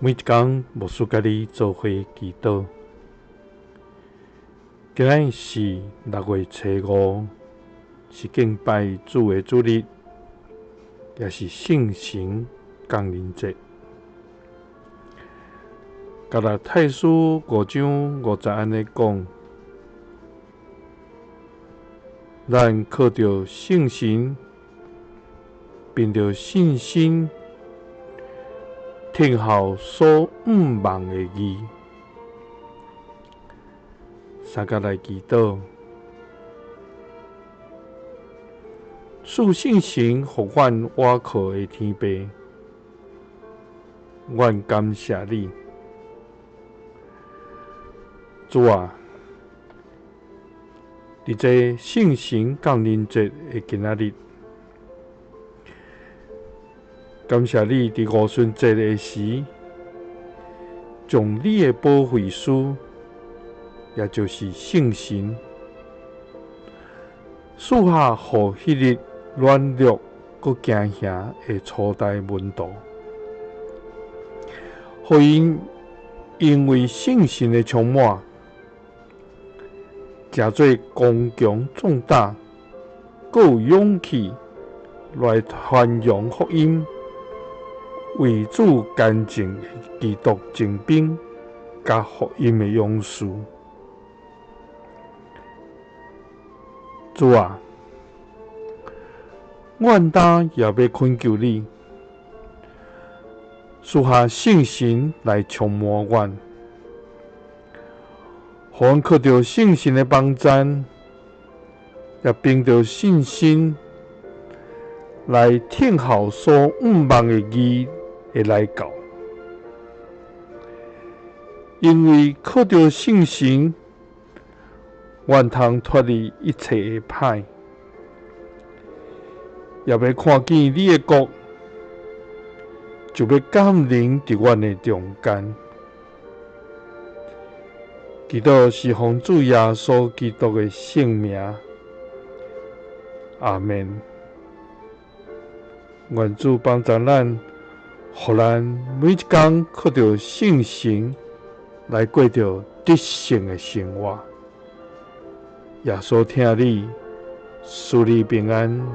每一天，牧师甲你做伙祈祷。今日是6月初5，是敬拜主的主日，也是圣神降临节。加拉太书5章50安尼讲：咱靠着圣神，凭着信心，听候所毋望的义。三甲来祈祷，赐圣神互阮倚靠的天父，阮感谢你，主啊！伫这圣神降临节的今仔日，感谢你伫五旬节的时，将你的保惠师，也就是圣神，赐下互迄日软弱佮惊吓的初代门徒，互因因为圣神的充满，诚做刚强壮大，佮有勇气来传扬福音，为主干净的基督精兵，甲福音的勇士。主啊，阮今也要恳求你，赐下圣神来充满阮，互阮靠着圣神的帮助，也凭着信心来听候所毋望的义会来到。因为靠着圣神，阮通脱离一切的歹，也要看见你的国，就要降临伫阮的中间。祈祷是奉主耶稣基督的圣名，阿们。愿主帮助咱，互咱每一天靠着圣神来过着得胜的生活。耶稣听你，赐你平安。